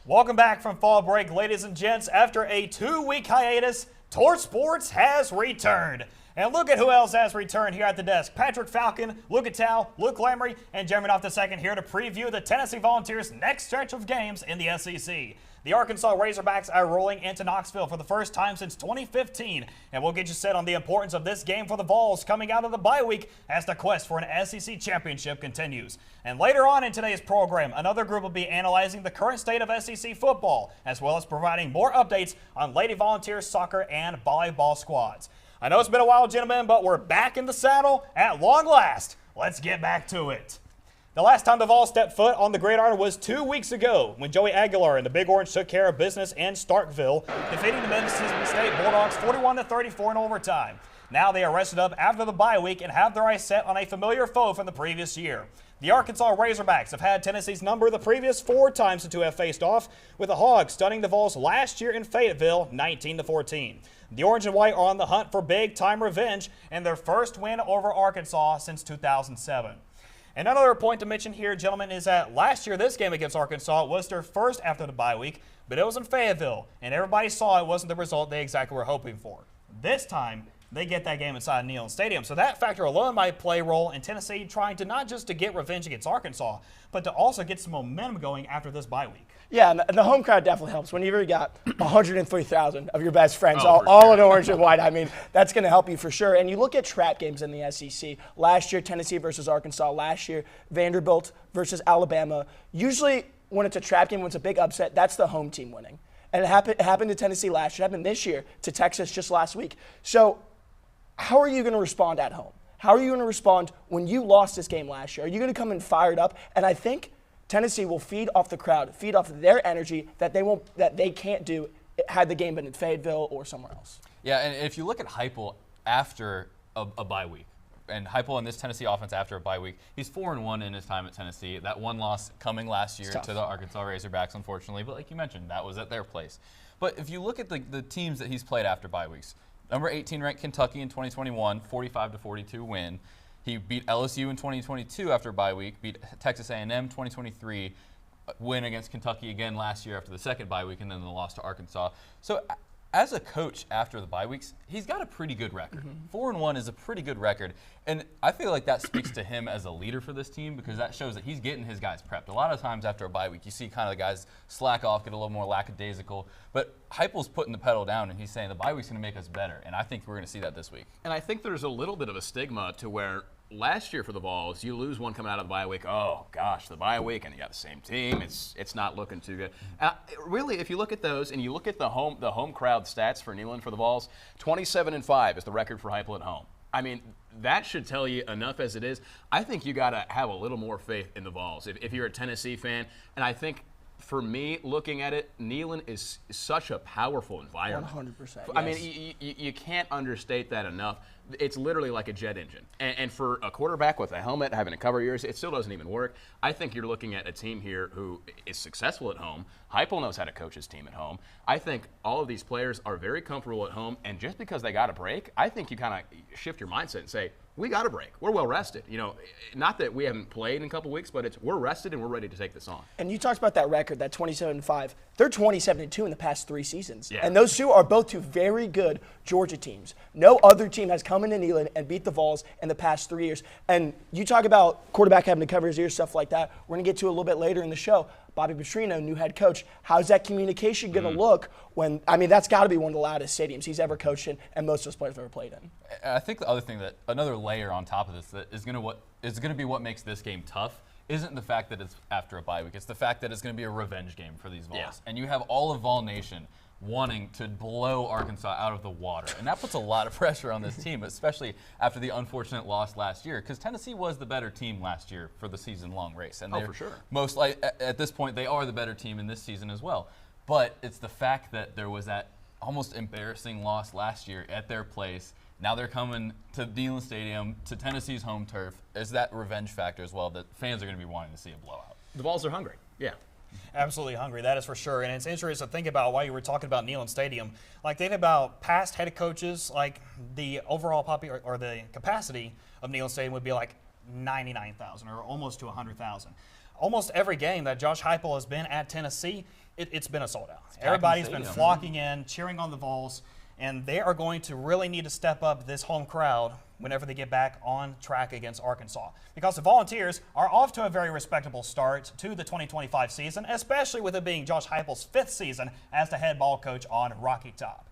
Welcome back from fall break, ladies and gents. After a 2-week hiatus, Torch Sports has returned. And look at who else has returned here at the desk. Patrick Falcon, Luke Attell, Luke Lamery, and Jeremy Off II here to preview the Tennessee Volunteers' next stretch of games in the SEC. The Arkansas Razorbacks are rolling into Knoxville for the first time since 2015, and we'll get you set on the importance of this game for the Vols coming out of the bye week as the quest for an SEC championship continues. And later on in today's program, another group will be analyzing the current state of SEC football, as well as providing more updates on Lady Volunteers soccer and volleyball squads. I know it's been a while, gentlemen, but we're back in the saddle at long last. Let's get back to it. The last time the Vols stepped foot on the gridiron was 2 weeks ago when Joey Aguilar and the Big Orange took care of business in Starkville, defeating the Mississippi State Bulldogs 41-34 in overtime. Now they are rested up after the bye week and have their eyes set on a familiar foe from the previous year. The Arkansas Razorbacks have had Tennessee's number the previous 4 times the two have faced off, with the Hogs stunning the Vols last year in Fayetteville 19-14. The Orange and White are on the hunt for big-time revenge and their first win over Arkansas since 2007. And another point to mention here, gentlemen, is that last year this game against Arkansas was their first after the bye week, but it was in Fayetteville, and everybody saw it wasn't the result they exactly were hoping for. This time, they get that game inside Neyland Stadium, so that factor alone might play a role in Tennessee trying to not just to get revenge against Arkansas, but to also get some momentum going after this bye week. Yeah, and the home crowd definitely helps. When you've already got 103,000 of your best friends all in orange and white, I mean, that's going to help you for sure. And you look at trap games in the SEC. Last year, Tennessee versus Arkansas. Last year, Vanderbilt versus Alabama. Usually, when it's a trap game, when it's a big upset, that's the home team winning. And it happened to Tennessee last year. It happened this year to Texas just last week. So how are you going to respond at home? How are you going to respond when you lost this game last year? Are you going to come in fired up? And I think Tennessee will feed off the crowd, feed off their energy that they can't do had the game been in Fayetteville or somewhere else. Yeah, and if you look at Heupel after a bye week, and Heupel in this Tennessee offense after a bye week, he's 4-1 in his time at Tennessee. That one loss coming last year to the Arkansas Razorbacks, unfortunately, but like you mentioned, that was at their place. But if you look at the teams that he's played after bye weeks, number 18 ranked Kentucky in 2021, 45-42 win. He beat LSU in 2022 after a bye week, beat Texas A&M 2023, win against Kentucky again last year after the second bye week, and then the loss to Arkansas. So as a coach after the bye weeks, he's got a pretty good record. 4-1 is a pretty good record, and I feel like that speaks to him as a leader for this team because that shows that he's getting his guys prepped. A lot of times after a bye week, you see kind of the guys slack off, get a little more lackadaisical, but Heupel's putting the pedal down, and he's saying the bye week's going to make us better, and I think we're going to see that this week. And I think there's a little bit of a stigma to where last year for the Vols, you lose one coming out of the bye week. Oh gosh, the bye week, and you got the same team. It's not looking too good. Really, if you look at those and you look at the home crowd stats for Neyland for the Vols, 27-5 is the record for Heupel at home. I mean, that should tell you enough as it is. I think you got to have a little more faith in the Vols if you're a Tennessee fan, and I think. For me, looking at it, Neyland is such a powerful environment. 100%. Yes. I mean, you can't understate that enough. It's literally like a jet engine. And for a quarterback with a helmet, having to cover yours, it still doesn't even work. I think you're looking at a team here who is successful at home. Heupel knows how to coach his team at home. I think all of these players are very comfortable at home, and just because they got a break, I think you kind of shift your mindset and say, we got a break. We're well rested. You know, not that we haven't played in a couple weeks, but we're rested and we're ready to take this on. And you talked about that record, that 27-5. They're 27-2 in the past 3 seasons. Yeah. And those two are both two very good Georgia teams. No other team has come into Neyland and beat the Vols in the past 3 years. And you talk about quarterback having to cover his ears, stuff like that. We're going to get to a little bit later in the show. Bobby Petrino, new head coach. How's that communication going to look when, I mean, that's got to be one of the loudest stadiums he's ever coached in and most of his players have ever played in. I think the other thing another layer on top of this that is going to be what makes this game tough isn't the fact that it's after a bye week. It's the fact that it's going to be a revenge game for these Vols. Yeah. And you have all of Vol Nation wanting to blow Arkansas out of the water. And that puts a lot of pressure on this team, especially after the unfortunate loss last year, because Tennessee was the better team last year for the season-long race. And for sure. Most at this point, they are the better team in this season as well. But it's the fact that there was that almost embarrassing loss last year at their place. Now they're coming to Neyland Stadium, to Tennessee's home turf. Is that revenge factor as well that fans are going to be wanting to see a blowout? The Vols are hungry. Yeah. Absolutely hungry, that is for sure. And it's interesting to think about while you were talking about Neyland Stadium. Like, think about past head coaches, like the overall or the capacity of Neyland Stadium would be like 99,000 or almost to 100,000. Almost every game that Josh Heupel has been at Tennessee, it's been a sold out. packed Everybody's the been stadium. flocking in, cheering on the Vols, and they are going to really need to step up this home crowd whenever they get back on track against Arkansas. Because the Volunteers are off to a very respectable start to the 2025 season, especially with it being Josh Heupel's 5th season as the head ball coach on Rocky Top.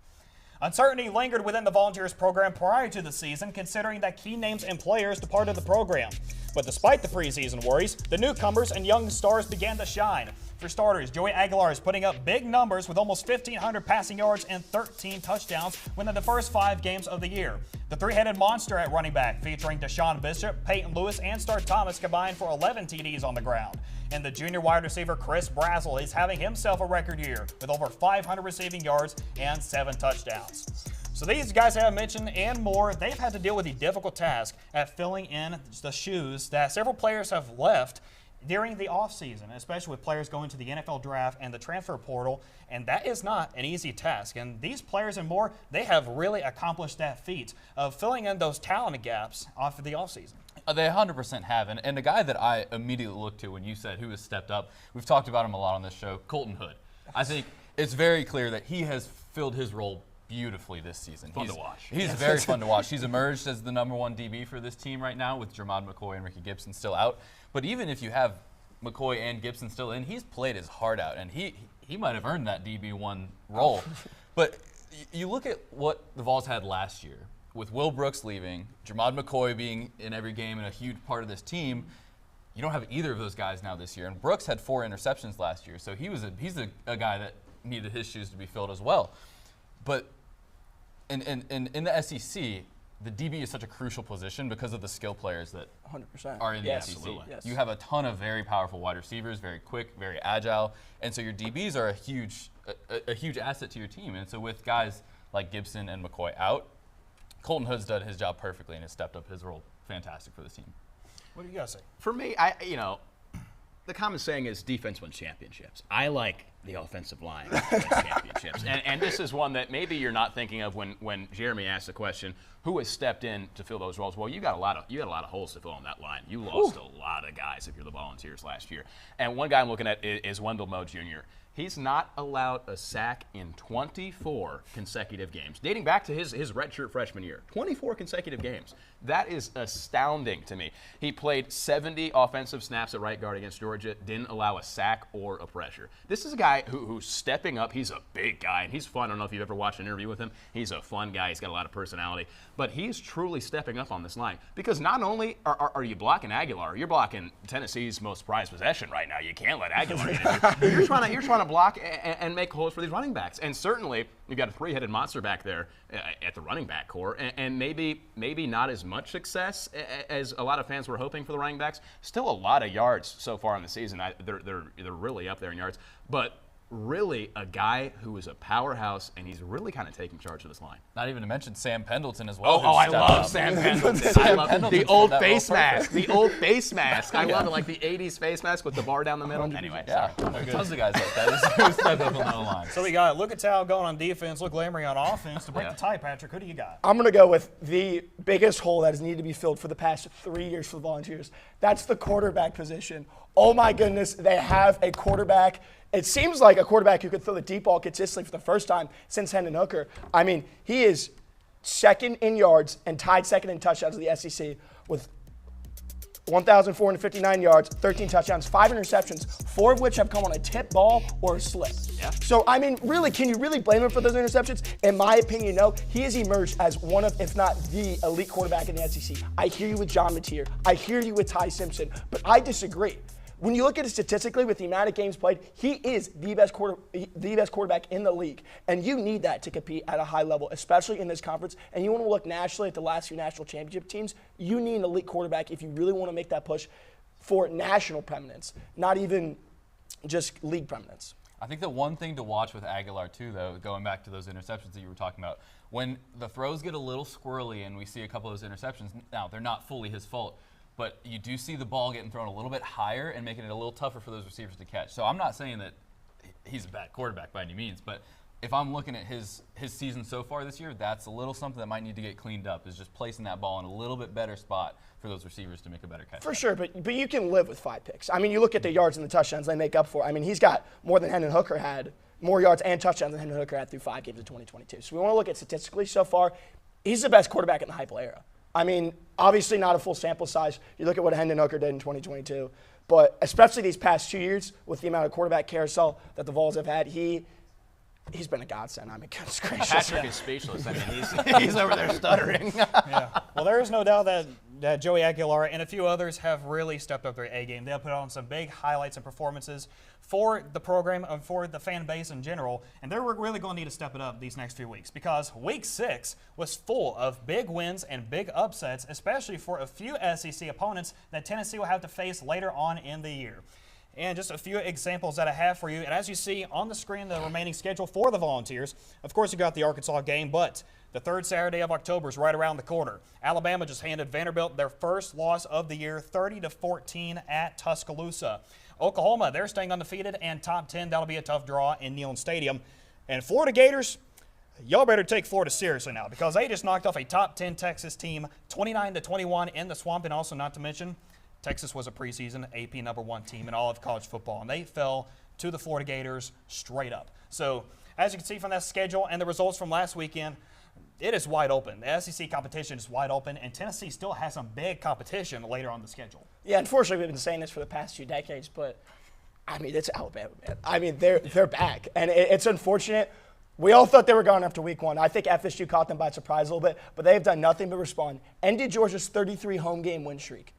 Uncertainty lingered within the Volunteers program prior to the season, considering that key names and players departed the program. But despite the preseason worries, the newcomers and young stars began to shine. For starters, Joey Aguilar is putting up big numbers with almost 1,500 passing yards and 13 touchdowns within the first 5 games of the year. The three-headed monster at running back, featuring Deshaun Bishop, Peyton Lewis, and Start Thomas, combined for 11 TDs on the ground. And the junior wide receiver Chris Brazel is having himself a record year with over 500 receiving yards and 7 touchdowns. So these guys I have mentioned and more, they've had to deal with the difficult task at filling in the shoes that several players have left during the offseason, especially with players going to the NFL draft and the transfer portal, and that is not an easy task. And these players and more, they have really accomplished that feat of filling in those talent gaps off of the offseason. They 100% have. And the guy that I immediately looked to when you said who has stepped up, we've talked about him a lot on this show, Colton Hood. I think it's very clear that he has filled his role beautifully this season. Fun to watch. He's very fun to watch. He's emerged as the #1 DB for this team right now with Jermod McCoy and Ricky Gibson still out. But even if you have McCoy and Gibson still in, he's played his heart out, and he might have earned that DB1 role. But you look at what the Vols had last year with Will Brooks leaving, Jermod McCoy being in every game and a huge part of this team. You don't have either of those guys now this year. And Brooks had 4 interceptions last year, so he's a guy that needed his shoes to be filled as well. But in the SEC, the DB is such a crucial position because of the skill players that 100%. are in the SEC. Absolutely. Yes. You have a ton of very powerful wide receivers, very quick, very agile, and so your DBs are a huge asset to your team. And so with guys like Gibson and McCoy out, Colton Hood's done his job perfectly and has stepped up his role fantastic for this team. What do you guys say? For me, the common saying is defense wins championships. I like the offensive line wins championships. And this is one that maybe you're not thinking of when Jeremy asked the question, who has stepped in to fill those roles? Well, you got a lot of holes to fill on that line. You lost a lot of guys if you're the Volunteers last year. And one guy I'm looking at is Wendell Moe Jr. He's not allowed a sack in 24 consecutive games, dating back to his redshirt freshman year. 24 consecutive games. That is astounding to me. He played 70 offensive snaps at right guard against Georgia, didn't allow a sack or a pressure. This is a guy who's stepping up. He's a big guy, and he's fun. I don't know if you've ever watched an interview with him. He's a fun guy. He's got a lot of personality. But he's truly stepping up on this line because not only are you blocking Aguilar, you're blocking Tennessee's most prized possession right now. You can't let Aguilar get in. You're trying to block and make holes for these running backs. And certainly, you've got a 3-headed monster back there at the running back core, and maybe not as much success as a lot of fans were hoping for the running backs. Still a lot of yards so far in the season. They're really up there in yards, but really a guy who is a powerhouse, and he's really kind of taking charge of this line. Not even to mention Sam Pendleton as well. I love Sam Pendleton. I love the old face mask. The old face mask. I love it, like the 80s face mask with the bar down the middle. Anyway, Yeah, tons of guys like that who step up on the line. So we got Lucatell going on defense, Luke Lamery on offense. To break the tie, Patrick, who do you got? I'm going to go with the biggest hole that has needed to be filled for the past 3 years for the Volunteers. That's the quarterback position. Oh my goodness, they have a quarterback. It seems like a quarterback who could throw the deep ball consistently for the first time since Hendon Hooker. I mean, he is second in yards and tied second in touchdowns of the SEC with 1,459 yards, 13 touchdowns, 5 interceptions, 4 of which have come on a tip ball or a slip. Yeah. So, I mean, really, can you really blame him for those interceptions? In my opinion, no. He has emerged as one of, if not the elite quarterback in the SEC. I hear you with John Mateer. I hear you with Ty Simpson, but I disagree. When you look at it statistically with the amount of games played, he is the best quarterback in the league. And you need that to compete at a high level, especially in this conference. And you want to look nationally at the last few national championship teams, you need an elite quarterback if you really want to make that push for national prominence, not even just league prominence. I think the one thing to watch with Aguilar, too, though, going back to those interceptions that you were talking about, when the throws get a little squirrely and we see a couple of those interceptions, now they're not fully his fault, but you do see the ball getting thrown a little bit higher and making it a little tougher for those receivers to catch. So I'm not saying that he's a bad quarterback by any means, but if I'm looking at his season so far this year, that's a little something that might need to get cleaned up, is just placing that ball in a little bit better spot for those receivers to make a better catch. For sure, but you can live with 5 picks. I mean, you look at the yards and the touchdowns they make up for. I mean, he's got more than Hendon Hooker had, more yards and touchdowns than Hendon Hooker had through 5 games in 2022. So we want to look at statistically so far. He's the best quarterback in the Heupel era. I mean, obviously not a full sample size. You look at what Hendon Hooker did in 2022. But especially these past 2 years with the amount of quarterback carousel that the Vols have had, he's been a godsend. I mean, goodness gracious. Patrick is speechless. I mean, he's over there stuttering. Yeah. Well, there is no doubt that Joey Aguilar and a few others have really stepped up their A game. They'll put on some big highlights and performances for the program and for the fan base in general. And they're really going to need to step it up these next few weeks, because Week 6 was full of big wins and big upsets, especially for a few SEC opponents that Tennessee will have to face later on in the year. And just a few examples that I have for you. And as you see on the screen, the remaining schedule for the Volunteers, of course, you got the Arkansas game, but the 3rd Saturday of October is right around the corner. Alabama just handed Vanderbilt their first loss of the year, 30-14 at Tuscaloosa. Oklahoma, they're staying undefeated and top 10. That'll be a tough draw in Neyland Stadium. And Florida Gators, y'all better take Florida seriously now, because they just knocked off a top 10 Texas team 29-21 in the Swamp. And also, not to mention, Texas was a preseason AP #1 team in all of college football, and they fell to the Florida Gators straight up. So as you can see from that schedule and the results from last weekend, it is wide open. The SEC competition is wide open, and Tennessee still has some big competition later on the schedule. Yeah, unfortunately, we've been saying this for the past 2 decades, but, I mean, it's Alabama, man. I mean, they're back, and it's unfortunate. We all thought they were gone after Week 1. I think FSU caught them by surprise a little bit, but they've done nothing but respond. Ended Georgia's 33 home game win streak.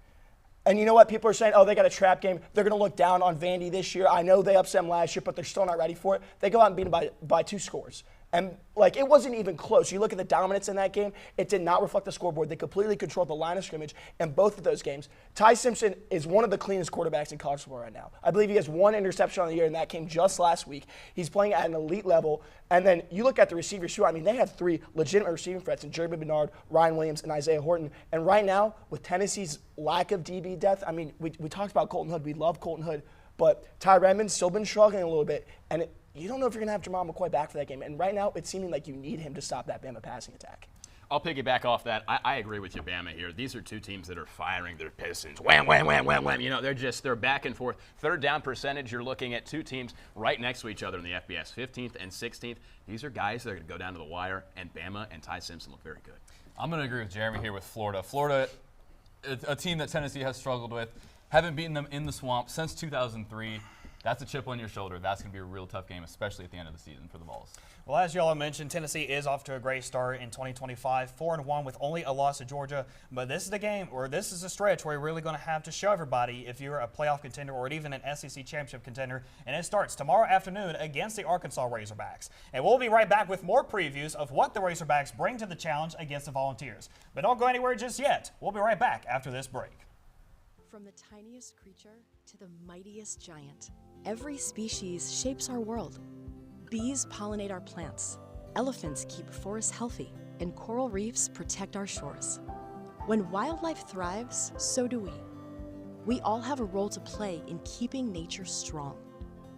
And you know what? People are saying, oh, they got a trap game. They're going to look down on Vandy this year. I know they upset them last year, but they're still not ready for it. They go out and beat them by 2 scores. And, like, it wasn't even close. You look at the dominance in that game, it did not reflect the scoreboard. They completely controlled the line of scrimmage in both of those games. Ty Simpson is one of the cleanest quarterbacks in college football right now. I believe he has 1 interception on the year, and that came just last week. He's playing at an elite level. And then you look at the receivers, too. I mean, they had 3 legitimate receiving threats in Jeremy Bernard, Ryan Williams, and Isaiah Horton. And right now, with Tennessee's lack of DB depth, I mean, we talked about Colton Hood. We love Colton Hood. But Ty Redmond's still been struggling a little bit. And you don't know if you're going to have Jamal McCoy back for that game. And right now, it's seeming like you need him to stop that Bama passing attack. I'll piggyback off that. I agree with you, Bama, here. These are 2 teams that are firing their pistons. Wham, wham, wham, wham, wham. You know, they're back and forth. 3rd down percentage, you're looking at 2 teams right next to each other in the FBS, 15th and 16th. These are guys that are going to go down to the wire, and Bama and Ty Simpson look very good. I'm going to agree with Jeremy here with Florida. Florida, a team that Tennessee has struggled with, haven't beaten them in the Swamp since 2003. That's a chip on your shoulder. That's going to be a real tough game, especially at the end of the season for the Vols. Well, as y'all mentioned, Tennessee is off to a great start in 2025, 4-1 with only a loss to Georgia. But this is the game, or this is a stretch where you're really going to have to show everybody if you're a playoff contender or even an SEC championship contender. And it starts tomorrow afternoon against the Arkansas Razorbacks. And we'll be right back with more previews of what the Razorbacks bring to the challenge against the Volunteers. But don't go anywhere just yet. We'll be right back after this break. From the tiniest creature to the mightiest giant, every species shapes our world. Bees pollinate our plants, elephants keep forests healthy, and coral reefs protect our shores. When wildlife thrives, so do we. We all have a role to play in keeping nature strong.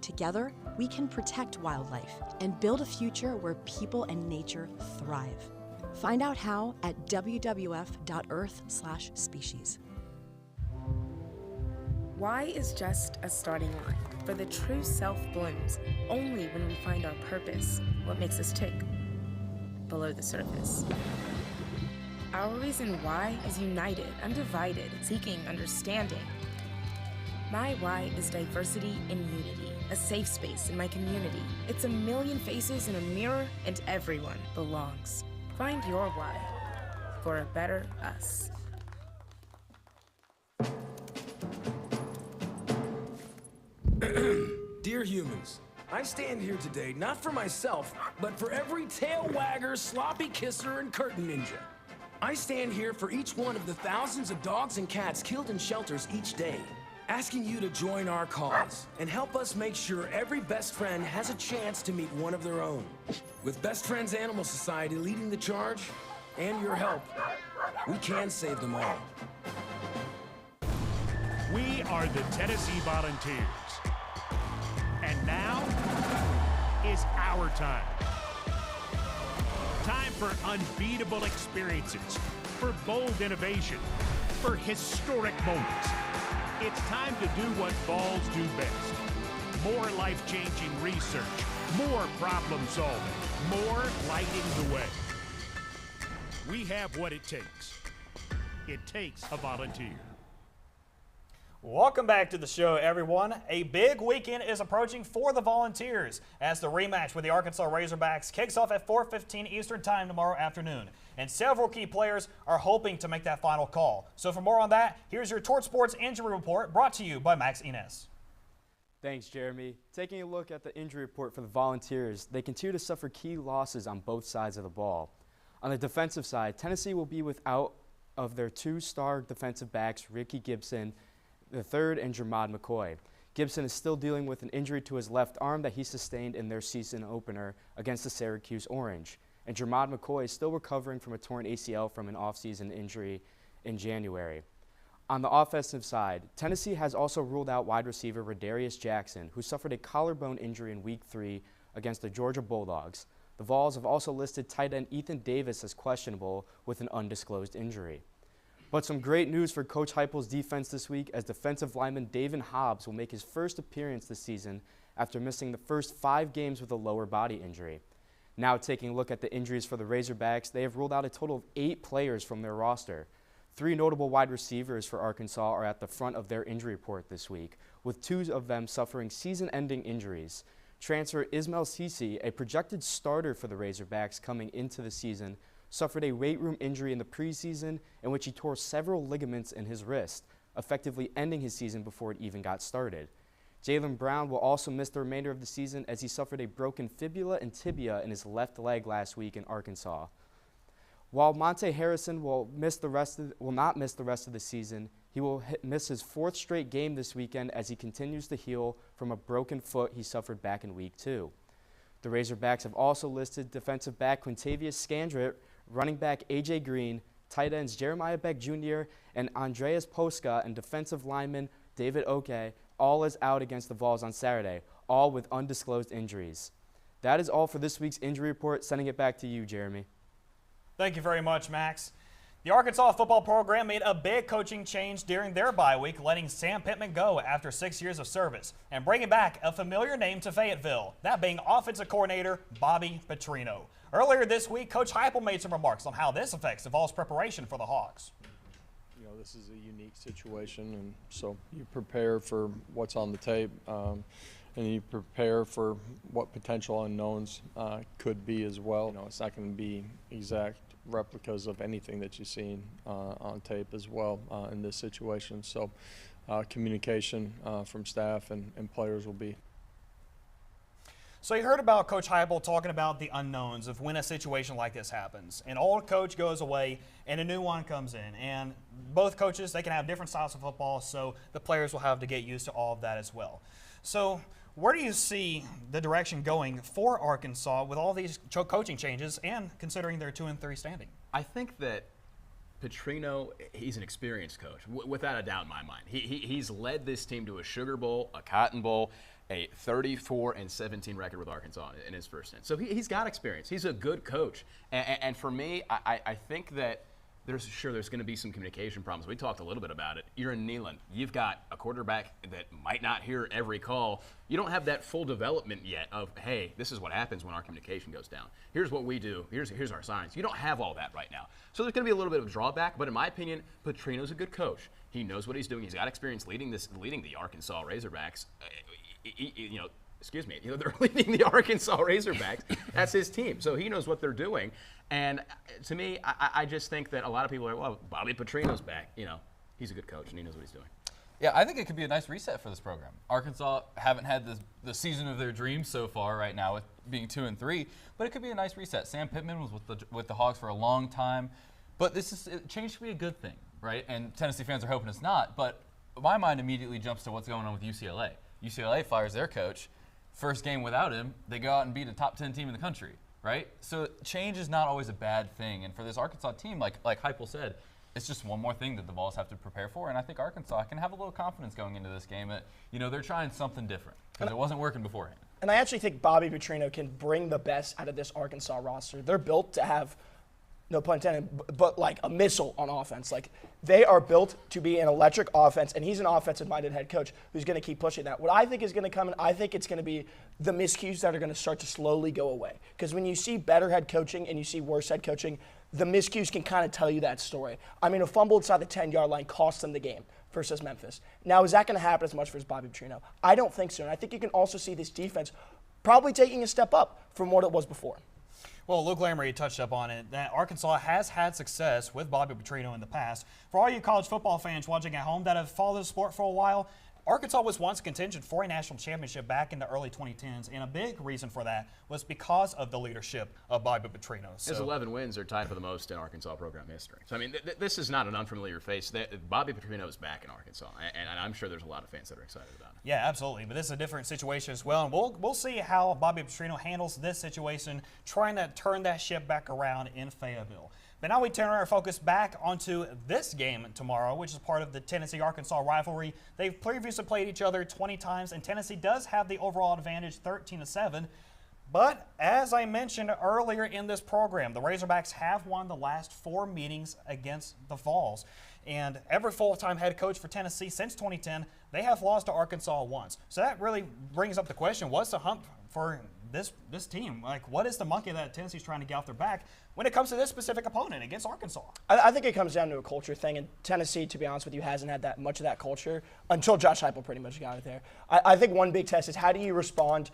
Together, we can protect wildlife and build a future where people and nature thrive. Find out how at wwf.earth/species. Why is just a starting line, for the true self blooms only when we find our purpose, what makes us tick, below the surface. Our reason why is united, undivided, seeking understanding. My why is diversity and unity, a safe space in my community. It's a million faces in a mirror, and everyone belongs. Find your why for a better us. Dear humans, I stand here today not for myself, but for every tail wagger, sloppy kisser, and curtain ninja. I stand here for each one of the thousands of dogs and cats killed in shelters each day, asking you to join our cause and help us make sure every best friend has a chance to meet one of their own. With Best Friends Animal Society leading the charge, and your help, we can save them all. We are the Tennessee Volunteers. And now is our time. time for unbeatable experiences, for bold innovation, for historic moments. It's time to do what Vols do best. More life-changing research, more problem solving, more lighting the way. We have what it takes. It takes a volunteer. Welcome back to the show, everyone. A big weekend is approaching for the Volunteers as the rematch with the Arkansas Razorbacks kicks off at 4:15 Eastern Time tomorrow afternoon. And several key players are hoping to make that final call. So for more on that, here's your Tort Sports Injury Report brought to you by Max Inez. Thanks, Jeremy. Taking a look at the injury report for the Volunteers, they continue to suffer key losses on both sides of the ball. On the defensive side, Tennessee will be without of their two-star defensive backs, Ricky Gibson III and Jermod McCoy. Gibson is still dealing with an injury to his left arm that he sustained in their season opener against the Syracuse Orange. And Jermod McCoy is still recovering from a torn ACL from an offseason injury in January. On the offensive side, Tennessee has also ruled out wide receiver Radarius Jackson, who suffered a collarbone injury in Week 3 against the Georgia Bulldogs. The Vols have also listed tight end Ethan Davis as questionable with an undisclosed injury. But some great news for Coach Heupel's defense this week, as defensive lineman David Hobbs will make his first appearance this season after missing the first 5 games with a lower body injury. Now taking a look at the injuries for the Razorbacks, they have ruled out a total of 8 players from their roster. 3 notable wide receivers for Arkansas are at the front of their injury report this week, with 2 of them suffering season-ending injuries. Transfer Ismail Cisse, a projected starter for the Razorbacks coming into the season, suffered a weight room injury in the preseason in which he tore several ligaments in his wrist, effectively ending his season before it even got started. Jalen Brown will also miss the remainder of the season as he suffered a broken fibula and tibia in his left leg last week in Arkansas. While Monte Harrison will not miss the rest of the season, he will miss his 4th straight game this weekend as he continues to heal from a broken foot he suffered back in Week 2. The Razorbacks have also listed defensive back Quintavious Scandrett, running back A.J. Green, tight ends Jeremiah Beck Jr. and Andreas Posca, and defensive lineman David Oke, all is out against the Vols on Saturday, all with undisclosed injuries. That is all for this week's injury report. Sending it back to you, Jeremy. Thank you very much, Max. The Arkansas football program made a big coaching change during their bye week, letting Sam Pittman go after 6 years of service and bringing back a familiar name to Fayetteville, that being offensive coordinator Bobby Petrino. Earlier this week, Coach Heupel made some remarks on how this affects the Vols' preparation for the Hawks. You know, this is a unique situation, and so you prepare for what's on the tape, and you prepare for what potential unknowns could be as well. You know, it's not going to be exact replicas of anything that you've seen on tape as well in this situation. So communication from staff and players will be. So you heard about Coach Heupel talking about the unknowns of when a situation like this happens. An old coach goes away and a new one comes in. And both coaches, they can have different styles of football, so the players will have to get used to all of that as well. So where do you see the direction going for Arkansas with all these coaching changes and considering their 2-3 standing? I think that Petrino, he's an experienced coach, without a doubt in my mind. He's led this team to a Sugar Bowl, a Cotton Bowl, a 34-17 record with Arkansas in his first stint. So he's got experience. He's a good coach. And for me, I think that there's going to be some communication problems. We talked a little bit about it. You're in Neyland. You've got a quarterback that might not hear every call. You don't have that full development yet of, hey, this is what happens when our communication goes down. Here's what we do. Here's our signs. You don't have all that right now. So there's going to be a little bit of a drawback. But in my opinion, Petrino's a good coach. He knows what he's doing. He's got experience leading the Arkansas Razorbacks. They're leading the Arkansas Razorbacks. That's his team. So he knows what they're doing. And to me, I just think that a lot of people are, well, Bobby Petrino's back. He's a good coach and he knows what he's doing. Yeah, I think it could be a nice reset for this program. Arkansas haven't had the season of their dreams so far right now with being 2-3, but it could be a nice reset. Sam Pittman was with the Hawks for a long time, but change should be a good thing, right? And Tennessee fans are hoping it's not, but my mind immediately jumps to what's going on with UCLA. UCLA fires their coach. First game without him, they go out and beat a top 10 team in the country, right? So change is not always a bad thing. And for this Arkansas team, like Heupel said, it's just one more thing that the Vols have to prepare for. And I think Arkansas can have a little confidence going into this game that, they're trying something different because it wasn't working beforehand. And I actually think Bobby Petrino can bring the best out of this Arkansas roster. They're built to have, no pun intended, but like a missile on offense. Like, they are built to be an electric offense, and he's an offensive-minded head coach who's going to keep pushing that. What I think is going to come in, I think it's going to be the miscues that are going to start to slowly go away. Because when you see better head coaching and you see worse head coaching, the miscues can kind of tell you that story. I mean, a fumble inside the 10-yard line cost them the game versus Memphis. Now, is that going to happen as much for Bobby Petrino? I don't think so. And I think you can also see this defense probably taking a step up from what it was before. Well, Luke Lamry touched up on it, that Arkansas has had success with Bobby Petrino in the past. For all you college football fans watching at home that have followed the sport for a while, Arkansas was once contingent for a national championship back in the early 2010s, and a big reason for that was because of the leadership of Bobby Petrino. His 11 wins are tied for the most in Arkansas program history. So, I mean, this is not an unfamiliar face. Bobby Petrino is back in Arkansas, and I'm sure there's a lot of fans that are excited about it. Yeah, absolutely. But this is a different situation as well, and we'll see how Bobby Petrino handles this situation, trying to turn that ship back around in Fayetteville. But now we turn our focus back onto this game tomorrow, which is part of the Tennessee-Arkansas rivalry. They've previously played each other 20 times, and Tennessee does have the overall advantage 13-7. But as I mentioned earlier in this program, the Razorbacks have won the last 4 meetings against the Vols. And every full-time head coach for Tennessee since 2010, they have lost to Arkansas once. So that really brings up the question, what's the hump for this team? Like, what is the monkey that Tennessee's trying to get off their back when it comes to this specific opponent against Arkansas? I think it comes down to a culture thing, and Tennessee, to be honest with you, hasn't had that much of that culture until Josh Heupel pretty much got it there. I think one big test is how do you respond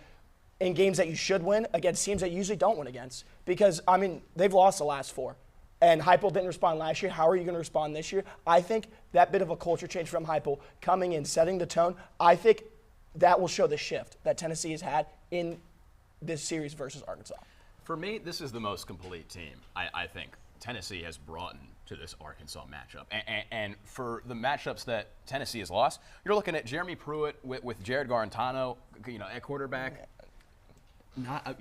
in games that you should win against teams that you usually don't win against? Because, I mean, they've lost the last 4. And Heupel didn't respond last year. How are you going to respond this year? I think that bit of a culture change from Heupel coming in, setting the tone, I think that will show the shift that Tennessee has had in this series versus Arkansas. For me, this is the most complete team I think Tennessee has brought to this Arkansas matchup. And for the matchups that Tennessee has lost, you're looking at Jeremy Pruitt with Jared Garantano, at quarterback. Not,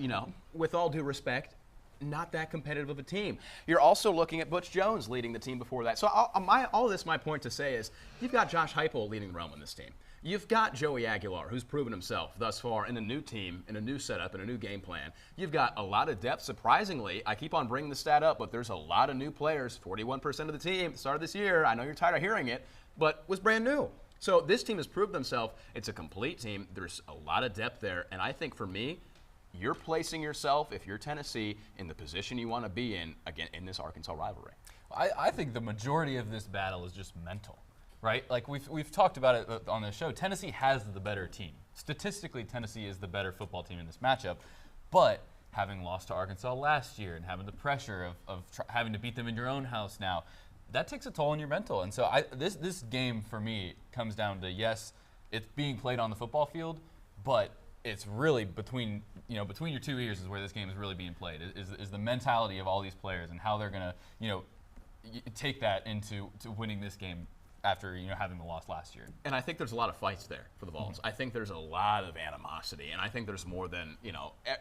with all due respect, not that competitive of a team. You're also looking at Butch Jones leading the team before that. So my point to say is you've got Josh Heupel leading the realm in this team. You've got Joey Aguilar, who's proven himself thus far in a new team, in a new setup, in a new game plan. You've got a lot of depth. Surprisingly, I keep on bringing the stat up, but there's a lot of new players. 41% of the team at the start of this year, I know you're tired of hearing it, but was brand new. So this team has proved themselves. It's a complete team. There's a lot of depth there, and I think for me, you're placing yourself, if you're Tennessee, in the position you want to be in, again, in this Arkansas rivalry. I think the majority of this battle is just mental. Right? Like we've talked about it on the show. Tennessee has the better team. Statistically, Tennessee is the better football team in this matchup. But having lost to Arkansas last year and having the pressure of having to beat them in your own house now, that takes a toll on your mental. And so this game for me comes down to, yes, it's being played on the football field, but it's really between your 2 ears is where this game is really being played. Is the mentality of all these players and how they're gonna take that into winning this game after having the loss last year. And I think there's a lot of fights there for the Vols. I think there's a lot of animosity, and I think there's more than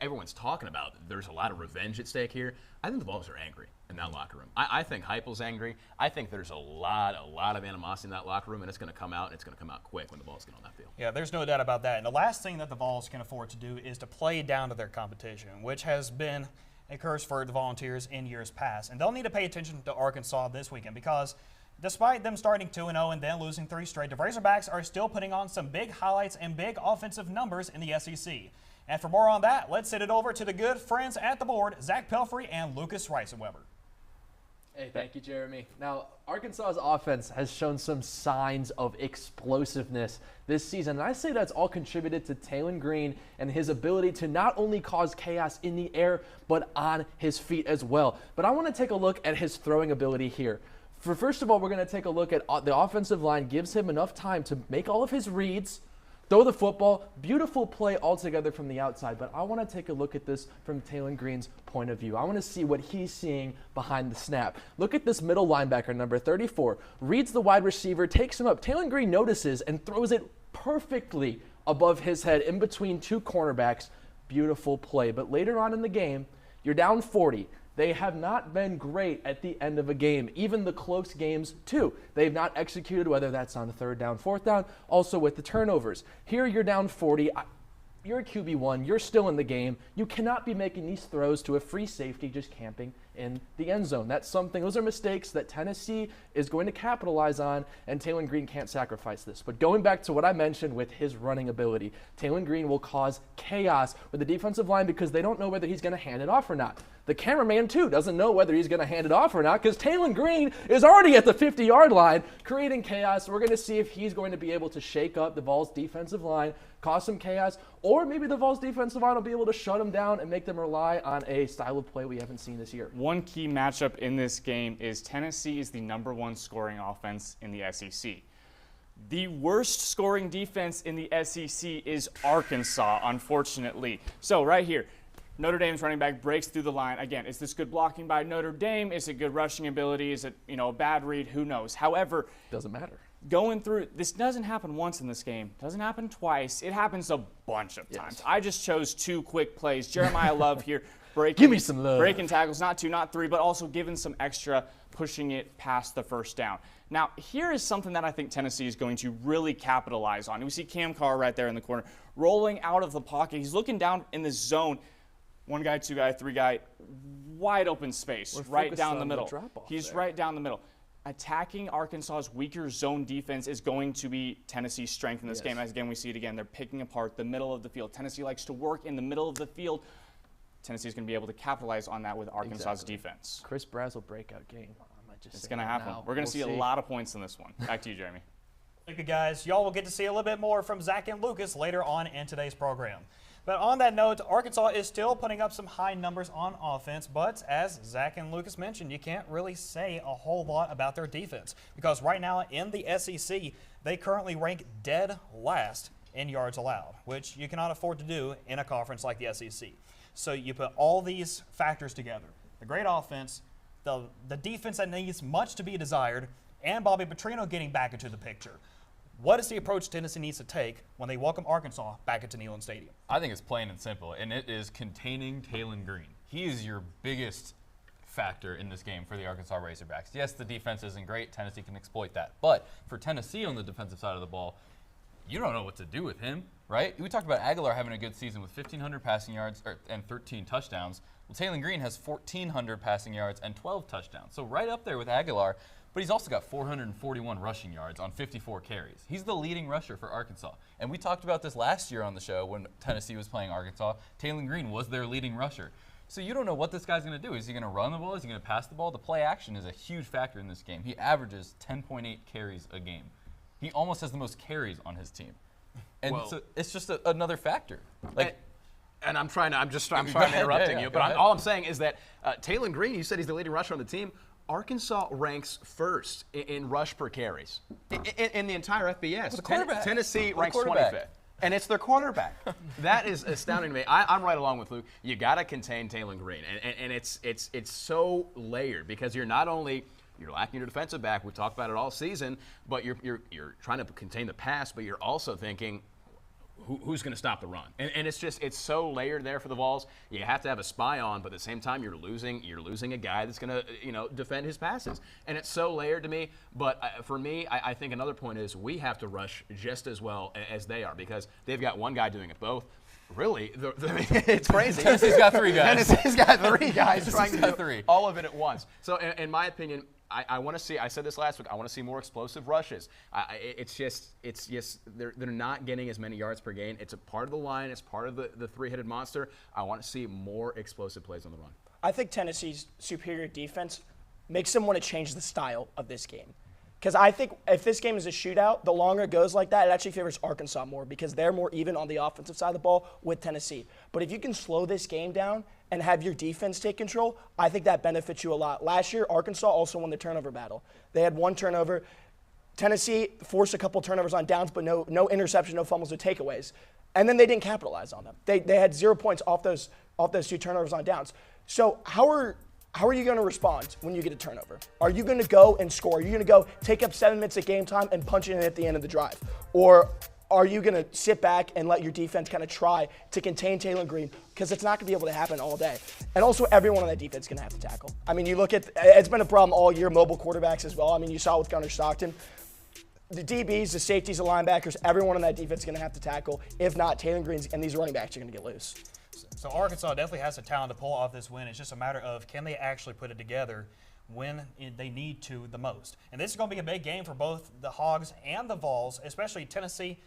everyone's talking about. There's a lot of revenge at stake here. I think the Vols are angry in that locker room. I think Heupel's angry. I think there's a lot of animosity in that locker room, and it's going to come out, and it's going to come out quick when the Vols get on that field. Yeah, there's no doubt about that. And the last thing that the Vols can afford to do is to play down to their competition, which has been a curse for the Volunteers in years past. And they'll need to pay attention to Arkansas this weekend because despite them starting 2-0 and then losing 3 straight, the Razorbacks are still putting on some big highlights and big offensive numbers in the SEC. And for more on that, let's send it over to the good friends at the board, Zach Pelfrey and Lucas Reisenweber. Hey, thank you, Jeremy. Now, Arkansas's offense has shown some signs of explosiveness this season, and I say that's all contributed to Taylen Green and his ability to not only cause chaos in the air, but on his feet as well. But I want to take a look at his throwing ability here. First of all, we're going to take a look at the offensive line gives him enough time to make all of his reads, throw the football. Beautiful play altogether from the outside, but I want to take a look at this from Taylen Green's point of view. I want to see what he's seeing behind the snap. Look at this middle linebacker, number 34. Reads the wide receiver, takes him up. Taylen Green notices and throws it perfectly above his head in between 2 cornerbacks. Beautiful play. But later on in the game, you're down 40. They have not been great at the end of a game, even the close games too. They've not executed, whether that's on 3rd down, 4th down, also with the turnovers. Here you're down 40. you're a QB1, you're still in the game. You cannot be making these throws to a free safety just camping in the end zone. Those are mistakes that Tennessee is going to capitalize on, and Taylor Green can't sacrifice this. But going back to what I mentioned with his running ability, Taylor Green will cause chaos with the defensive line because they don't know whether he's going to hand it off or not. The cameraman, too, doesn't know whether he's going to hand it off or not because Taylor Green is already at the 50-yard line creating chaos. We're going to see if he's going to be able to shake up the Vols defensive line, cause some chaos, or maybe the Vols defensive line will be able to shut them down and make them rely on a style of play we haven't seen this year. One key matchup in this game is Tennessee is the #1 scoring offense in the SEC. The worst scoring defense in the SEC is Arkansas, unfortunately. So right here, Notre Dame's running back breaks through the line. Again, is this good blocking by Notre Dame? Is it good rushing ability? Is it, a bad read? Who knows? However, doesn't matter. Going through, this doesn't happen once in this game. Doesn't happen twice. It happens a bunch of times. I just chose 2 quick plays. Jeremiah Love here breaking. Give me some love. Breaking tackles, not 2, not 3, but also giving some extra, pushing it past the first down. Now, here is something that I think Tennessee is going to really capitalize on. We see Cam Carr right there in the corner, rolling out of the pocket. He's looking down in the zone. 1 guy, 2 guy, 3 guy, wide open space, right down the middle. He's right down the middle. Attacking Arkansas's weaker zone defense is going to be Tennessee's strength in this game. As again, we see it again. They're picking apart the middle of the field. Tennessee likes to work in the middle of the field. Tennessee's going to be able to capitalize on that with Arkansas's defense. Chris Brazzell breakout game. It's going to happen. We're going to see a lot of points in this one. Back to you, Jeremy. Thank you, guys. Y'all will get to see a little bit more from Zach and Lucas later on in today's program. But on that note, Arkansas is still putting up some high numbers on offense, but as Zach and Lucas mentioned, you can't really say a whole lot about their defense because right now in the SEC, they currently rank dead last in yards allowed, which you cannot afford to do in a conference like the SEC. So you put all these factors together, the great offense, the defense that needs much to be desired, and Bobby Petrino getting back into the picture. What is the approach Tennessee needs to take when they welcome Arkansas back into Neyland Stadium? I think it's plain and simple, and it is containing Taylor Green. He is your biggest factor in this game for the Arkansas Razorbacks. Yes, the defense isn't great. Tennessee can exploit that. But for Tennessee on the defensive side of the ball, you don't know what to do with him, right? We talked about Aguilar having a good season with 1,500 passing yards and 13 touchdowns. Well, Taylor Green has 1,400 passing yards and 12 touchdowns. So right up there with Aguilar. But he's also got 441 rushing yards on 54 carries. He's the leading rusher for Arkansas. And we talked about this last year on the show when Tennessee was playing Arkansas. Taylor Green was their leading rusher. So you don't know what this guy's going to do. Is he going to run the ball? Is he going to pass the ball? The play action is a huge factor in this game. He averages 10.8 carries a game. He almost has the most carries on his team. And so it's just another factor. And I'm trying to interrupting you, but all I'm saying is that Taylor Green, you said he's the leading rusher on the team. Arkansas ranks first in rush per carries in the entire FBS. Tennessee ranks 25th. And it's their quarterback. That is astounding to me. I'm right along with Luke. You got to contain Taylor Green. And it's so layered because you're not only you're lacking your defensive back. We've talked about it all season. But you're trying to contain the pass, but you're also thinking, who's going to stop the run? And it's so layered there for the Vols. You have to have a spy on, but at the same time you're losing a guy that's going to defend his passes. And it's so layered to me. But for me, I think another point is we have to rush just as well as they are because they've got one guy doing it both. Really, it's crazy. Tennessee's got 3 guys. Tennessee's got 3 guys trying to do all of it at once. So in my opinion, I want to see. I said this last week. I want to see more explosive rushes. It's just they're not getting as many yards per game. It's a part of the line. It's part of the 3-headed monster. I want to see more explosive plays on the run. I think Tennessee's superior defense makes them want to change the style of this game. Because I think if this game is a shootout, the longer it goes like that, it actually favors Arkansas more because they're more even on the offensive side of the ball with Tennessee. But if you can slow this game down and have your defense take control, I think that benefits you a lot. Last year, Arkansas also won the turnover battle. They had 1 turnover. Tennessee forced a couple turnovers on downs, but no interception, no fumbles, no takeaways. And then they didn't capitalize on them. They had 0 points off those 2 turnovers on downs. So how are you going to respond when you get a turnover? Are you going to go and score? Are you going to go take up 7 minutes of game time and punch it in at the end of the drive? Or are you going to sit back and let your defense kind of try to contain Taylor Green? Because it's not going to be able to happen all day. And also, everyone on that defense is going to have to tackle. I mean, you look at – it's been a problem all year, mobile quarterbacks as well. I mean, you saw with Gunnar Stockton. the DBs, the safeties, the linebackers, everyone on that defense is going to have to tackle. If not, Taylor Green's and these running backs are going to get loose. So Arkansas definitely has the talent to pull off this win. It's just a matter of can they actually put it together when they need to the most. And this is going to be a big game for both the Hogs and the Vols, especially Tennessee.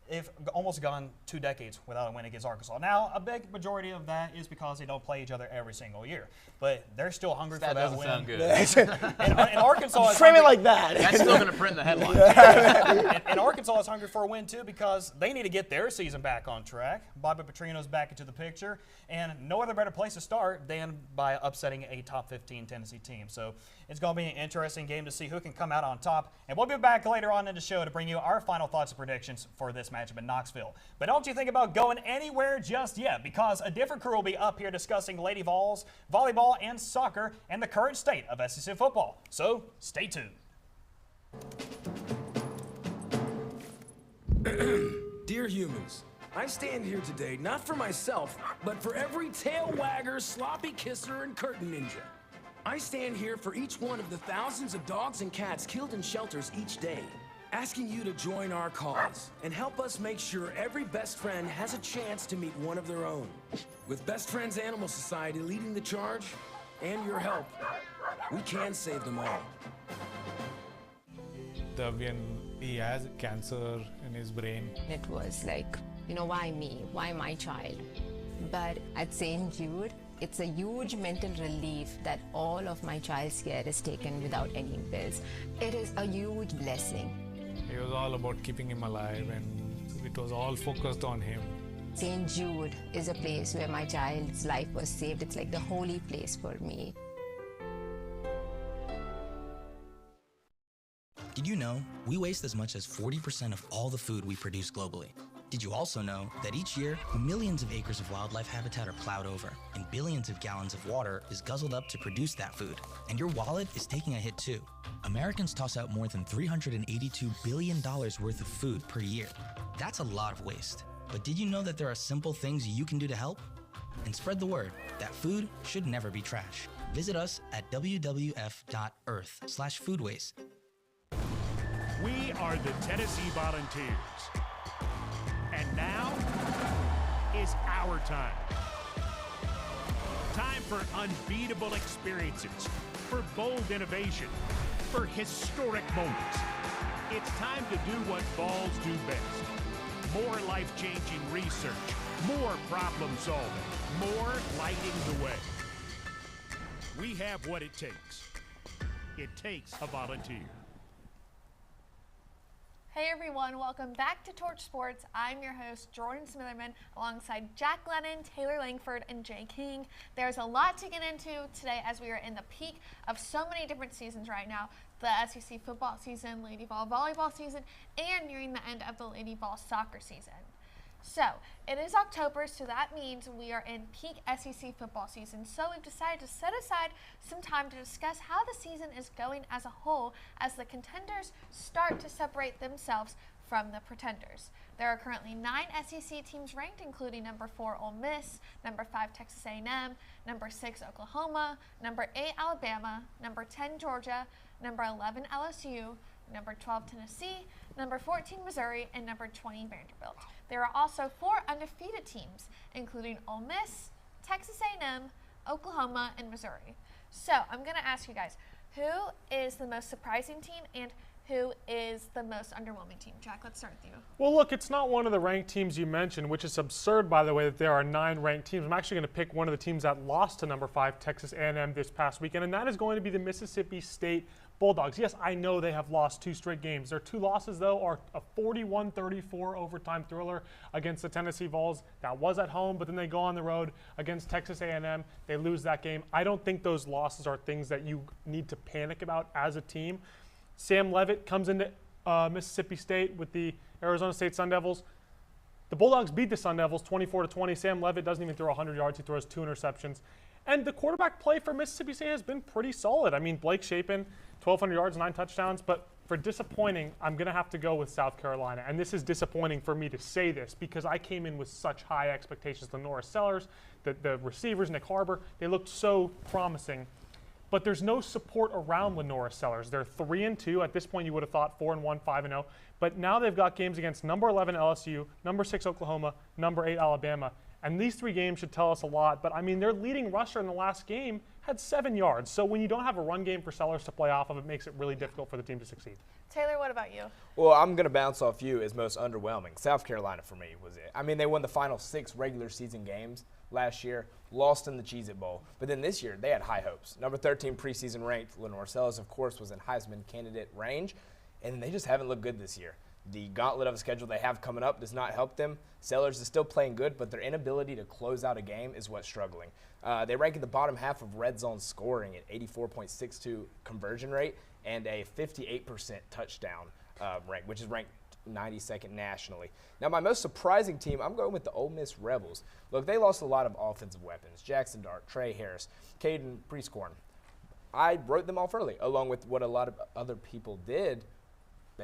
They've almost gone 2 decades without a win against Arkansas. Now, a big majority of that is because they don't play each other every single year. But they're still hungry for that doesn't win. sound good. and Arkansas is frame it hungry. like that. That's still going to print the headline. and Arkansas is hungry for a win, too, because they need to get their season back on track. Bobby Petrino's back into the picture. And no other better place to start than by upsetting a top 15 Tennessee team. So it's going to be an interesting game to see who can come out on top. And we'll be back later on in the show to bring you our final thoughts and predictions for this matchup in Knoxville. But don't you think about going anywhere just yet, because a different crew will be up here discussing Lady Vols, volleyball, and soccer, and the current state of SEC football. So stay tuned. Dear humans, I stand here today not for myself, but for every tail wagger, sloppy kisser, and curtain ninja. I stand here for each one of the thousands of dogs and cats killed in shelters each day, asking you to join our cause and help us make sure every best friend has a chance to meet one of their own. With Best Friends Animal Society leading the charge and your help, we can save them all. When he has cancer in his brain. It was like, why me? Why my child? But at St. Jude, it's a huge mental relief that all of my child's care is taken without any bills. It is a huge blessing. It was all about keeping him alive, and it was all focused on him. St. Jude is a place where my child's life was saved. It's like the holy place for me. Did you know we waste as much as 40% of all the food we produce globally? Did you also know that each year, millions of acres of wildlife habitat are plowed over, and billions of gallons of water is guzzled up to produce that food? And your wallet is taking a hit too. Americans toss out more than $382 billion worth of food per year. That's a lot of waste. But did you know that there are simple things you can do to help? And spread the word that food should never be trash. Visit us at wwf.earth/foodwaste. We are the Tennessee Volunteers. And now is our time. Time for unbeatable experiences, for bold innovation, for historic moments. It's time to do what Vols do best. More life-changing research, more problem solving, more lighting the way. We have what it takes. It takes a volunteer. Hey everyone, welcome back to Torch Sports. I'm your host, Jordan Smitherman, alongside Jack Glennon, Taylor Langford, and Jay King. There's a lot to get into today as we are in the peak of so many different seasons right now. The SEC football season, Lady Vol volleyball season, and nearing the end of the Lady Vol soccer season. So, it is October, so that means we are in peak SEC football season. So we've decided to set aside some time to discuss how the season is going as a whole as the contenders start to separate themselves from the pretenders. There are currently 9 SEC teams ranked, including number 4 Ole Miss, number 5 Texas A&M, number 6 Oklahoma, number 8 Alabama, number 10 Georgia, number 11 LSU, number 12 Tennessee, number 14 Missouri, and number 20 Vanderbilt. There are also 4 undefeated teams, including Ole Miss, Texas A&M, Oklahoma, and Missouri. So I'm going to ask you guys, who is the most surprising team and who is the most underwhelming team? Jack, let's start with you. Well, look, it's not one of the ranked teams you mentioned, which is absurd, by the way, that there are 9 ranked teams. I'm actually going to pick one of the teams that lost to number 5 Texas A&M this past weekend, and that is going to be the Mississippi State Bulldogs. Yes, I know they have lost 2 straight games. Their 2 losses, though, are a 41-34 overtime thriller against the Tennessee Vols. That was at home, but then they go on the road against Texas A&M. They lose that game. I don't think those losses are things that you need to panic about as a team. Sam Leavitt comes into Mississippi State with the Arizona State Sun Devils. The Bulldogs beat the Sun Devils 24-20. Sam Leavitt doesn't even throw 100 yards. He throws 2 interceptions. And the quarterback play for Mississippi State has been pretty solid. I mean, Blake Shapen, 1,200 yards, 9 touchdowns. But for disappointing, I'm going to have to go with South Carolina. And this is disappointing for me to say this because I came in with such high expectations. The Norris Sellers, the receivers, Nick Harbor, they looked so promising. but there's no support around Lenora Sellers. They're 3-2. At this point, you would have thought 4-1, 5-0. But now they've got games against number 11 LSU, number 6 Oklahoma, number 8 Alabama. And these 3 games should tell us a lot. But, I mean, their leading rusher in the last game had 7 yards. So when you don't have a run game for Sellers to play off of, it makes it really difficult for the team to succeed. Taylor, what about you? Well, I'm going to bounce off you as most underwhelming. South Carolina for me was it. I mean, they won the final 6 regular season games last year, lost in the Cheez-It Bowl. But then this year, they had high hopes. Number 13 preseason ranked Lenore Sellers, of course, was in Heisman candidate range. And they just haven't looked good this year. The gauntlet of a schedule they have coming up does not help them. Sellers is still playing good, but their inability to close out a game is what's struggling. They rank in the bottom half of red zone scoring at 84.62 conversion rate and a 58% touchdown rank, which is ranked 92nd nationally. Now, my most surprising team, I'm going with the Ole Miss Rebels. Look, they lost a lot of offensive weapons. Jackson Dart, Trey Harris, Caden Prieskorn. I wrote them off early, along with what a lot of other people did.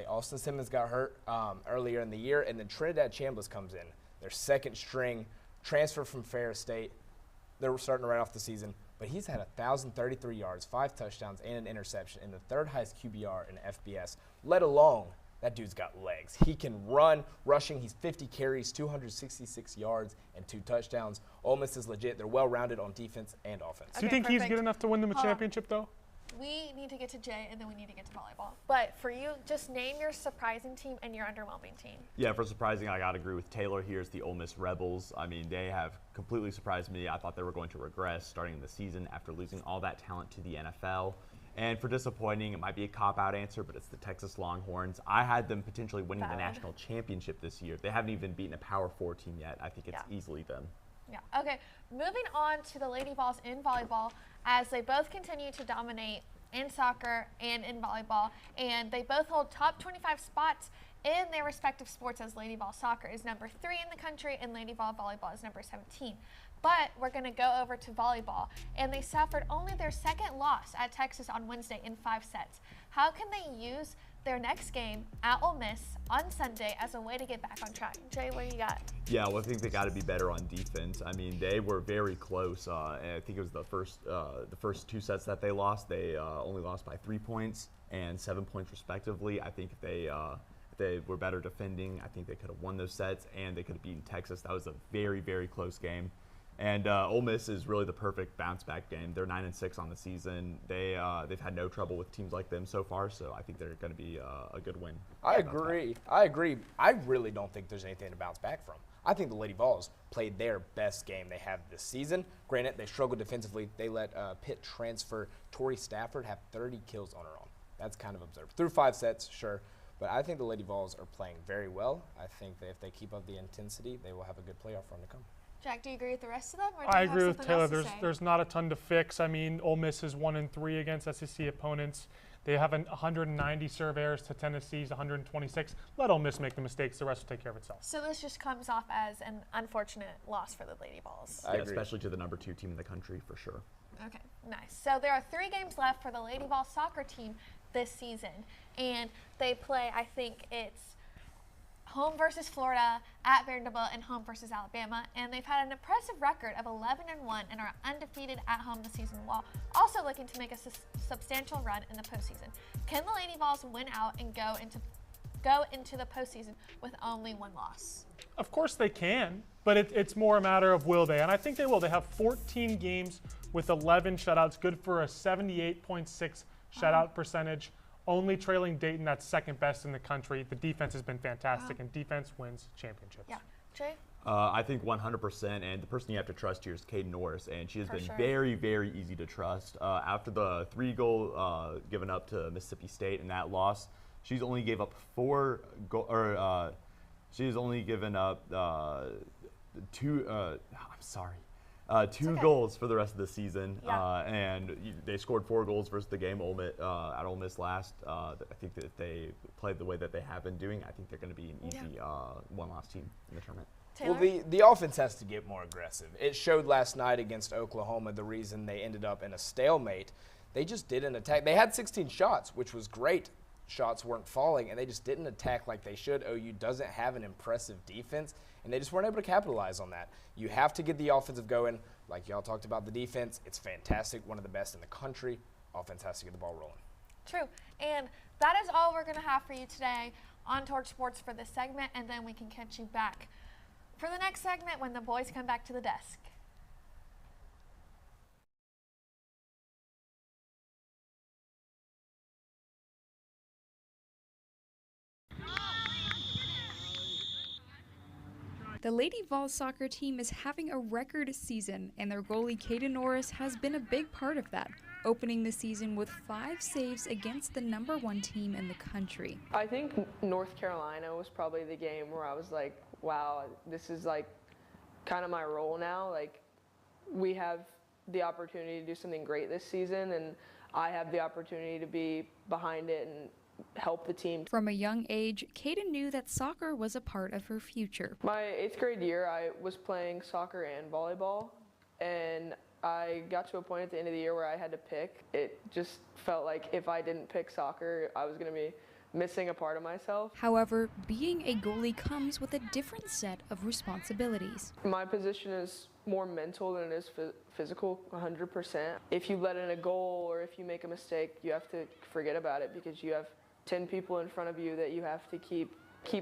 Austin Simmons got hurt earlier in the year, and then Trinidad Chambliss comes in. Their second string, transfer from Ferris State. They're starting right off the season, but he's had 1,033 yards, 5 touchdowns, and an interception, and the 3rd highest QBR in FBS, let alone that dude's got legs. He can run, rushing. He's 50 carries, 266 yards, and 2 touchdowns. Ole Miss is legit. They're well-rounded on defense and offense. Do you think he's good enough to win them a championship, though? We need to get to Jay, and then we need to get to volleyball. But for you, just name your surprising team and your underwhelming team. Yeah, for surprising, I got to agree with Taylor. Here's the Ole Miss Rebels. I mean, they have completely surprised me. I thought they were going to regress starting the season after losing all that talent to the NFL. And for disappointing, it might be a cop-out answer, but it's the Texas Longhorns. I had them potentially winning the national championship this year. They haven't even beaten a Power 4 team yet. I think it's easily them. Yeah. Okay. Moving on to the Lady Vols in volleyball, as they both continue to dominate in soccer and in volleyball, and they both hold top 25 spots in their respective sports, as Lady Vol soccer is number 3 in the country and Lady Vol volleyball is number 17. But we're going to go over to volleyball, and they suffered only their 2nd loss at Texas on Wednesday in 5 sets. How can they use their next game at Ole Miss on Sunday as a way to get back on track? Jay, what do you got? Yeah, well, I think they got to be better on defense. I mean, they were very close. And I think it was the first 2 sets that they lost. They only lost by 3 points and 7 points respectively. I think if they were better defending, I think they could have won those sets, and they could have beaten Texas. That was a very, very close game. And Ole Miss is really the perfect bounce-back game. They're 9-6 on the season. They've had no trouble with teams like them so far, so I think they're going to be a good win. I agree. I really don't think there's anything to bounce back from. I think the Lady Vols played their best game they have this season. Granted, they struggled defensively. They let Pitt transfer Tori Stafford have 30 kills on her own. That's kind of absurd. Through 5 sets, sure. But I think the Lady Vols are playing very well. I think that if they keep up the intensity, they will have a good playoff run to come. Jack, do you agree with the rest of them? Or do I you have agree with something else Taylor. to say? There's not a ton to fix. I mean, Ole Miss is 1-3 against SEC opponents. They have 190 serve errors to Tennessee's 126. Let Ole Miss make the mistakes. The rest will take care of itself. So this just comes off as an unfortunate loss for the Lady Vols. Yeah, especially to the number 2 team in the country, for sure. Okay, nice. So there are 3 games left for the Lady Vols soccer team this season, and they play, I think it's home versus Florida, at Vanderbilt, and home versus Alabama. And they've had an impressive record of 11-1 and are undefeated at home this season, while also looking to make a substantial run in the postseason. Can the Lady Vols win out and go into the postseason with only 1 loss? Of course they can, but it's more a matter of will they. And I think they will. They have 14 games with 11 shutouts, good for a 78.6 shutout percentage. Only trailing Dayton, that's second best in the country. The defense has been fantastic, and defense wins championships. Yeah. Jay? I think 100%, and the person you have to trust here is Caden Norris, and she has been very, very easy to trust. After the 3-goal given up to Mississippi State in that loss, she's only gave up 4 she's only given up 2 goals for the rest of the season, and they scored 4 goals versus the game at Ole Miss last. I think that if they played the way that they have been doing, I think they're going to be an easy 1-loss team in the tournament. Taylor? Well, the offense has to get more aggressive. It showed last night against Oklahoma the reason they ended up in a stalemate. They just didn't attack. They had 16 shots, which was great. Shots weren't falling, and they just didn't attack like they should. OU doesn't have an impressive defense, and they just weren't able to capitalize on that. You have to get the offensive going. Like y'all talked about the defense, it's fantastic, one of the best in the country. offense has to get the ball rolling. True. And that is all we're going to have for you today on Torch Sports for this segment, and then we can catch you back for the next segment when the boys come back to the desk. The Lady Vols soccer team is having a record season, and their goalie Kaden Norris has been a big part of that, opening the season with 5 saves against the #1 team in the country. I think North Carolina was probably the game where I was like, wow, this is like kind of my role now. Like, we have the opportunity to do something great this season, and I have the opportunity to be behind it and help the team. From a young age, Kaden knew that soccer was a part of her future. My 8th grade year, I was playing soccer and volleyball, and I got to a point at the end of the year where I had to pick. It just felt like if I didn't pick soccer, I was going to be missing a part of myself. However, being a goalie comes with a different set of responsibilities. My position is more mental than it is physical, 100%. If you let in a goal or if you make a mistake, you have to forget about it because you have 10 people in front of you that you have to keep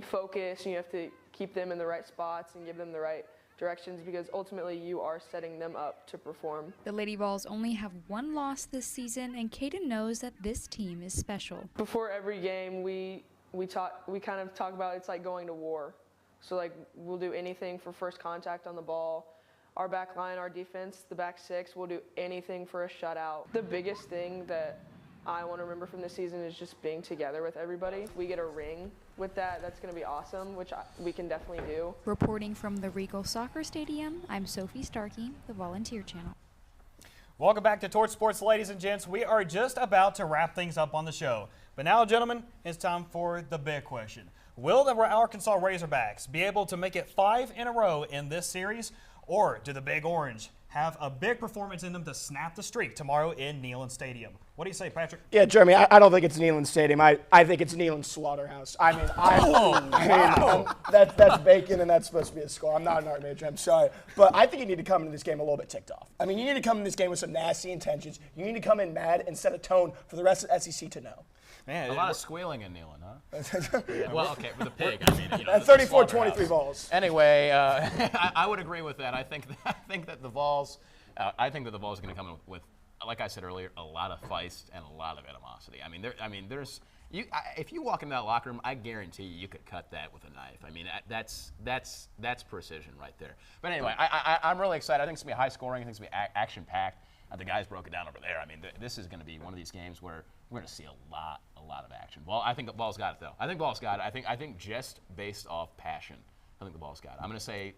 focused, and you have to keep them in the right spots and give them the right directions because ultimately you are setting them up to perform. The Lady Vols only have 1 loss this season, and Kaden knows that this team is special. Before every game, we kind of talk about it's like going to war. So like we'll do anything for first contact on the ball. Our back line, our defense, the back 6, we'll do anything for a shutout. The biggest thing that I want to remember from this season is just being together with everybody. If we get a ring with that, that's going to be awesome, which we can definitely do. Reporting from the Regal Soccer Stadium, I'm Sophie Starkey, the Volunteer Channel. Welcome back to Torch Sports, ladies and gents. We are just about to wrap things up on the show. But now, gentlemen, it's time for the big question. Will the Arkansas Razorbacks be able to make it 5 in a row in this series, or do the Big Orange have a big performance in them to snap the streak tomorrow in Neyland Stadium? What do you say, Patrick? Yeah, Jeremy, I don't think it's Neyland Stadium. I think it's Neyland Slaughterhouse. I mean, that's bacon, and that's supposed to be a score. I'm not an art major. I'm sorry. But I think you need to come into this game a little bit ticked off. I mean, you need to come in this game with some nasty intentions. You need to come in mad and set a tone for the rest of the SEC to know. Man, a lot of squealing in Neyland, huh? Yeah, well, okay, with a pig. I mean, you know, 34-23 Vols. Anyway, I would agree with that. I think that the Vols are going to come in with, like I said earlier, a lot of feist and a lot of animosity. If you walk into that locker room, I guarantee you could cut that with a knife. I mean, that's precision right there. But anyway, I'm really excited. I think it's going to be high scoring. I think it's going to be action-packed. The guys broke it down over there. I mean, this is going to be one of these games where we're going to see a lot of action. Well, I think the Vols got it, though. I think Vols got it. I think just based off passion, I think the Vols got it. I'm going to say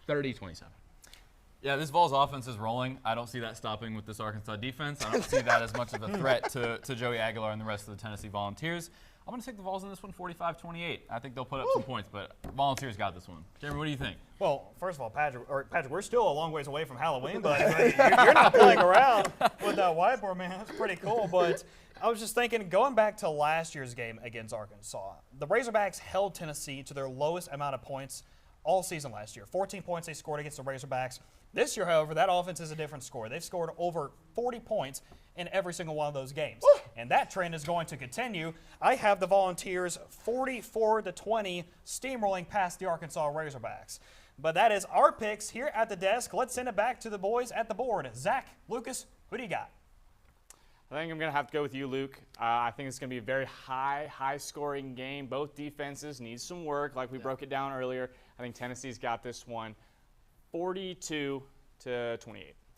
30-27. Yeah, this Vols offense is rolling. I don't see that stopping with this Arkansas defense. I don't see that as much of a threat to Joey Aguilar and the rest of the Tennessee Volunteers. I'm going to take the Vols in this one 45-28. I think they'll put up some points, but Volunteers got this one. Jeremy, what do you think? Well, first of all, Patrick, we're still a long ways away from Halloween, but you're not playing around with that whiteboard, man. That's pretty cool. But I was just thinking, going back to last year's game against Arkansas, the Razorbacks held Tennessee to their lowest amount of points all season last year. 14 points they scored against the Razorbacks. This year, however, that offense is a different score. They've scored over 40 points in every single one of those games. And that trend is going to continue. I have the Volunteers 44-20 steamrolling past the Arkansas Razorbacks. But that is our picks here at the desk. Let's send it back to the boys at the board. Zach, Lucas, who do you got? I think I'm going to have to go with you, Luke. I think it's going to be a very high-scoring game. Both defenses need some work, like we broke it down earlier. I think Tennessee's got this one 42-28.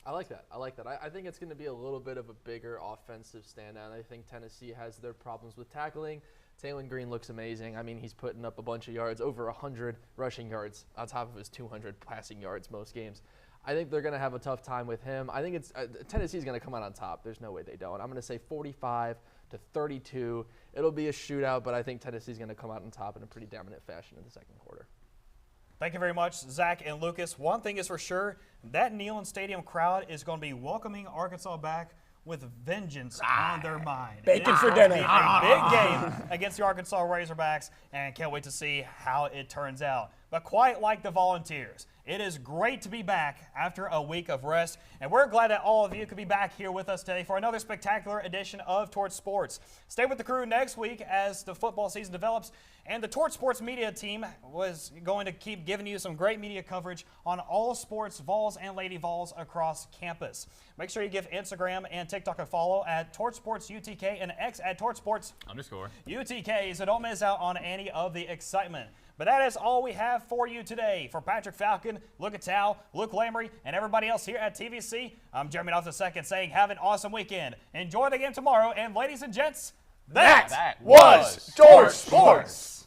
I like that. I think it's going to be a little bit of a bigger offensive standout. I think Tennessee has their problems with tackling. Taylon Green looks amazing. I mean, he's putting up a bunch of yards, over 100 rushing yards on top of his 200 passing yards most games. I think they're going to have a tough time with him. I think it's Tennessee's going to come out on top. There's no way they don't. I'm going to say 45-32. It'll be a shootout, but I think Tennessee's going to come out on top in a pretty dominant fashion in the second quarter. Thank you very much, Zach and Lucas. One thing is for sure, that Neyland Stadium crowd is going to be welcoming Arkansas back with vengeance on their mind. Bacon for dinner. A big game against the Arkansas Razorbacks, and can't wait to see how it turns out. But quite like the Volunteers, it is great to be back after a week of rest, and we're glad that all of you could be back here with us today for another spectacular edition of Torch Sports. Stay with the crew next week as the football season develops, and the Torch Sports media team was going to keep giving you some great media coverage on all sports, Vols and Lady Vols across campus. Make sure you give Instagram and TikTok a follow at Torch Sports UTK and X at Torch Sports _UTK, so don't miss out on any of the excitement. But that is all we have for you today. For Patrick Falcon, Luke Attal, Luke Lamry, and everybody else here at TVC, I'm Jeremy Dobbs II saying have an awesome weekend. Enjoy the game tomorrow, and ladies and gents, that was Torch Sports.